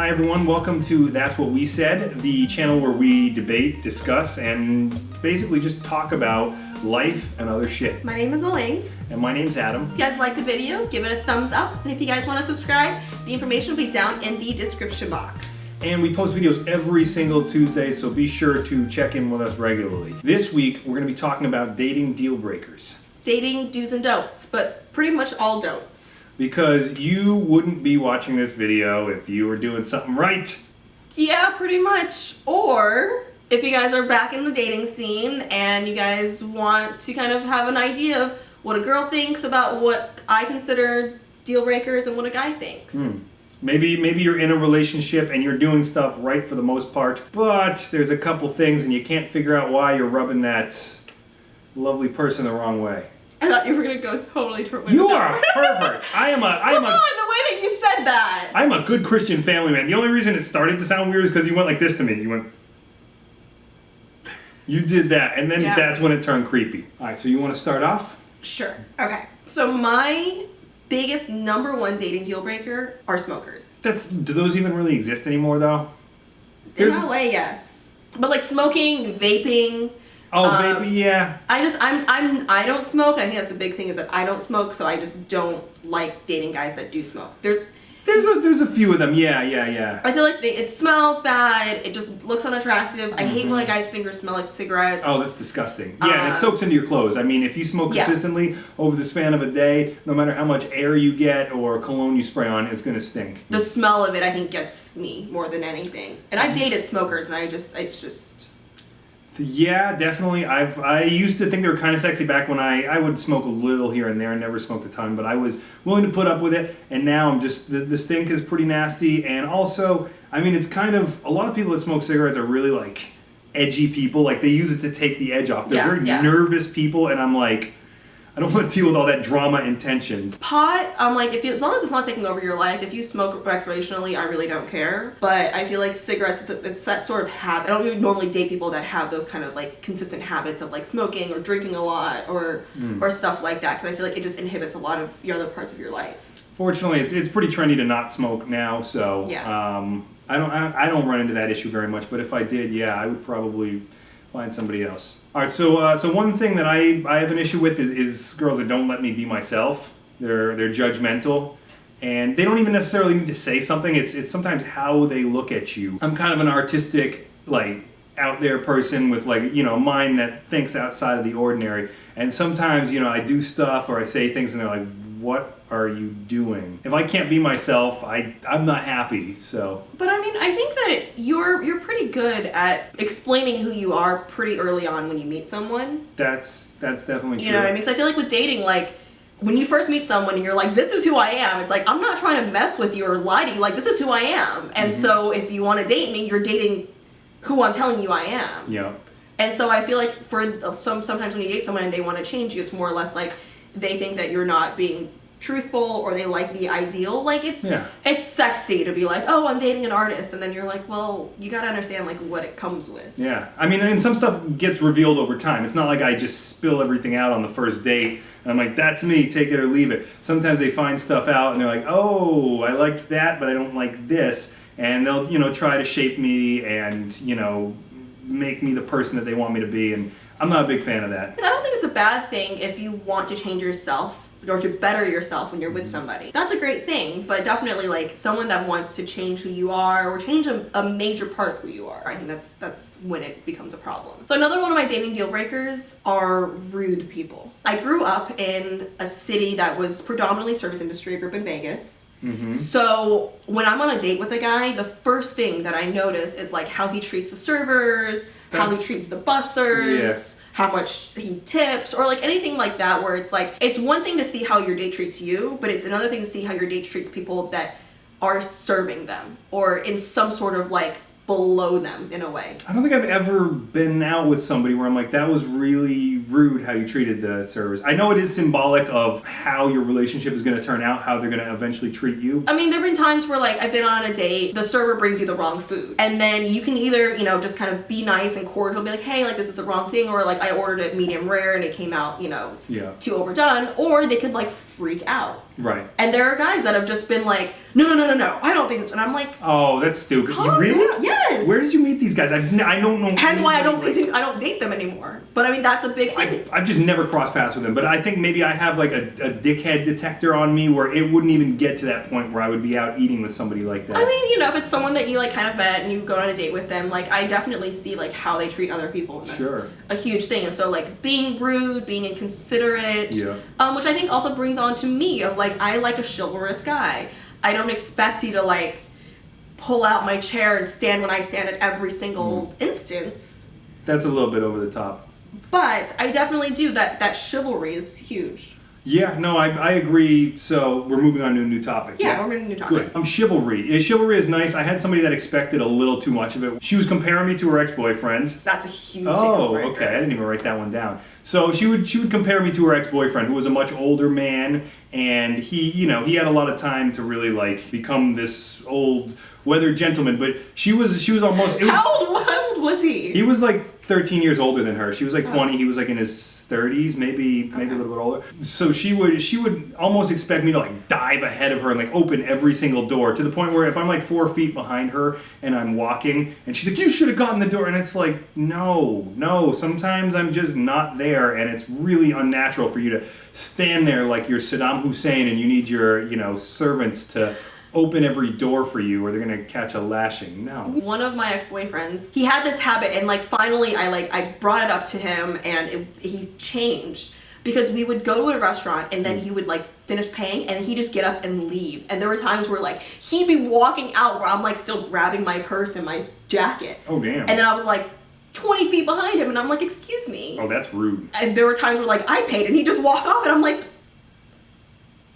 Hi everyone, welcome to That's What We Said, the channel where we debate, discuss, and basically just talk about life and other shit. My name is Aling. And my name's Adam. If you guys like the video, give it a thumbs up. And if you guys want to subscribe, the information will be down in the description box. And we post videos every single Tuesday, so be sure to check in with us regularly. This week, we're going to be talking about dating deal breakers. Dating do's and don'ts, but pretty much all don'ts. Because you wouldn't be watching this video if you were doing something right. Yeah, pretty much. Or if you guys are back in the dating scene and you guys want to kind of have an idea of what a girl thinks about what I consider deal breakers and what a guy thinks. Maybe you're in a relationship and you're doing stuff right for the most part, but there's a couple things and you can't figure out why you're rubbing that lovely person the wrong way. I thought you were gonna go totally different way. You are a pervert. Come on, the way that you said that. I'm a good Christian family man. The only reason it started to sound weird is because you went like this to me. You went. You did that, and then that's when it turned creepy. All right, so you want to start off? Sure. Okay. So my biggest number one dating deal breaker are smokers. Do those even really exist anymore, though? In LA, yes. But like smoking, vaping. Oh, vaping, yeah. I don't smoke. I think that's a big thing is that I don't smoke, so I just don't like dating guys that do smoke. There's a few of them, yeah. I feel like it smells bad. It just looks unattractive. I hate when a guy's fingers smell like cigarettes. Oh, that's disgusting. Yeah, and it soaks into your clothes. I mean, if you smoke consistently over the span of a day, no matter how much air you get or cologne you spray on, it's gonna stink. The smell of it, I think, gets me more than anything. And I've dated smokers, and it's just. Yeah, definitely. I used to think they were kind of sexy back when I would smoke a little here and there. I never smoked a ton, but I was willing to put up with it. And now I'm just, the stink is pretty nasty. And also, I mean, it's kind of, a lot of people that smoke cigarettes are really like edgy people. Like they use it to take the edge off. They're very nervous people. And I'm like, I don't want to deal with all that drama and tensions. Pot, I'm like, as long as it's not taking over your life, if you smoke recreationally, I really don't care. But I feel like cigarettes, it's that sort of habit. I don't really normally date people that have those kind of like consistent habits of like smoking or drinking a lot or stuff like that, because I feel like it just inhibits a lot of your other parts of your life. Fortunately, it's pretty trendy to not smoke now, so I don't run into that issue very much. But if I did, yeah, I would probably find somebody else. All right, so one thing that I have an issue with is girls that don't let me be myself. They're judgmental, and they don't even necessarily need to say something. It's sometimes how they look at you. I'm kind of an artistic, like, out there person with like, a mind that thinks outside of the ordinary. And sometimes, I do stuff or I say things and they're like, what are you doing? If I can't be myself, I'm not happy, so. But I mean, I think that you're pretty good at explaining who you are pretty early on when you meet someone. That's definitely true. You know what I mean? Because I feel like with dating, like, when you first meet someone and you're like, this is who I am, it's like, I'm not trying to mess with you or lie to you, like, this is who I am. And so if you want to date me, you're dating who I'm telling you I am. Yeah. And so I feel like for sometimes when you date someone and they want to change you, it's more or less like they think that you're not being truthful or they like the ideal. Like it's sexy to be like, oh, I'm dating an artist, and then you're like, well, you gotta understand like what it comes with. Yeah, I mean, and some stuff gets revealed over time. It's not like I just spill everything out on the first date and I'm like, that's me, take it or leave it. Sometimes they find stuff out and they're like, oh, I liked that, but I don't like this, and they'll try to shape me and make me the person that they want me to be, and I'm not a big fan of that. I don't think it's a bad thing if you want to change yourself or to better yourself when you're with somebody. That's a great thing, but definitely like someone that wants to change who you are or change a major part of who you are, I think that's when it becomes a problem. So another one of my dating deal breakers are rude people. I grew up in a city that was predominantly service industry. I grew up in Vegas. So when I'm on a date with a guy, the first thing that I notice is like how he treats the servers, how he treats the bussers, how much he tips, or like anything like that, where it's like, it's one thing to see how your date treats you, but it's another thing to see how your date treats people that are serving them or in some sort of like below them in a way. I don't think I've ever been out with somebody where I'm like, that was really rude how you treated the servers. I know it is symbolic of how your relationship is going to turn out, how they're going to eventually treat you. I mean, there have been times where like I've been on a date, the server brings you the wrong food, and then you can either, just kind of be nice and cordial, be like, hey, like this is the wrong thing, or like I ordered it medium rare and it came out, too overdone, or they could like freak out. Right. And there are guys that have just been like, no, I don't think it's, and I'm like, oh, that's stupid. calm Really? down. Yes. Where did you meet these guys? I don't know. Hence why I don't date them anymore. But I mean, that's a big thing. I've just never crossed paths with them. But I think maybe I have like a dickhead detector on me where it wouldn't even get to that point where I would be out eating with somebody like that. I mean, you know, if it's someone that you like kind of met and you go on a date with them, like I definitely see like how they treat other people. And that's a huge thing. And so like being rude, being inconsiderate, which I think also brings on to me of like, I like a chivalrous guy. I don't expect you to like pull out my chair and stand when I stand at every single instance. That's a little bit over the top. But I definitely do that chivalry is huge. Yeah, no, I agree. So we're moving on to a new topic. Yeah, we're moving to a new topic. Good. Chivalry. Chivalry is nice. I had somebody that expected a little too much of it. She was comparing me to her ex-boyfriend. That's a huge Oh, okay. I didn't even write that one down. So she would compare me to her ex-boyfriend, who was a much older man, and he had a lot of time to really like become this old weathered gentleman. But she was almost. How old was he? He was like 13 years older than her. She was like 20. He was like in his 30s, maybe a little bit older. So she would almost expect me to like dive ahead of her and like open every single door, to the point where if I'm like 4 feet behind her and I'm walking and she's like, you should have gotten the door, and it's like, no, sometimes I'm just not there, and it's really unnatural for you to stand there like you're Saddam Hussein and you need your servants to open every door for you or they're gonna catch a lashing. No. One of my ex-boyfriends, he had this habit, and like finally I brought it up to him, and he changed, because we would go to a restaurant and then he would like finish paying and he'd just get up and leave. And there were times where like he'd be walking out where I'm like still grabbing my purse and my jacket. Oh damn. And then I was like 20 feet behind him and I'm like, excuse me. Oh, that's rude. And there were times where like I paid and he'd just walk off and I'm like,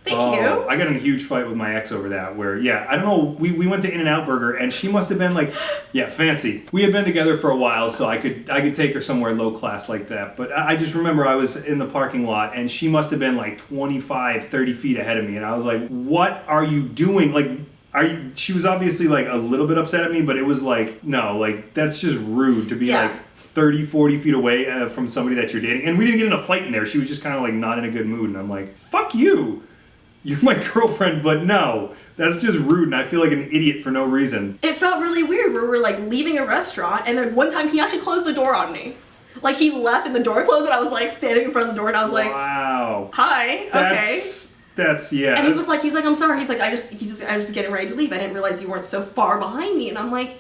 Thank you. I got in a huge fight with my ex over that, where, I don't know, we went to InNOut Burger, and she must have been like, fancy. We had been together for a while, so I could take her somewhere low class like that. But I just remember I was in the parking lot, and she must have been like 25, 30 feet ahead of me, and I was like, what are you doing? Like, she was obviously like a little bit upset at me, but it was like, no, like, that's just rude to be like 30, 40 feet away from somebody that you're dating. And we didn't get in a fight in there. She was just kind of like not in a good mood, and I'm like, fuck you. You're my girlfriend, but no, that's just rude, and I feel like an idiot for no reason. It felt really weird where we were like leaving a restaurant, and then one time he actually closed the door on me. Like he left and the door closed, and I was like standing in front of the door, and I was like, wow. Hi, okay. That's yeah. And he's like, I'm sorry. He's like, I was just getting ready to leave. I didn't realize you weren't so far behind me, and I'm like,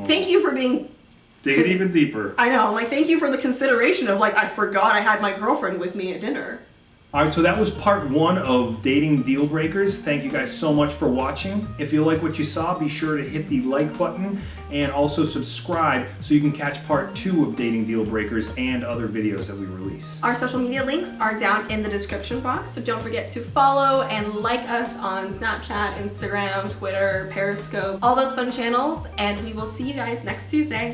thank you for being. Dig it even deeper. I know. I'm like, thank you for the consideration of like, I forgot I had my girlfriend with me at dinner. Alright, so that was part 1 of Dating Deal Breakers. Thank you guys so much for watching. If you like what you saw, be sure to hit the like button and also subscribe so you can catch part 2 of Dating Deal Breakers and other videos that we release. Our social media links are down in the description box, so don't forget to follow and like us on Snapchat, Instagram, Twitter, Periscope, all those fun channels, and we will see you guys next Tuesday.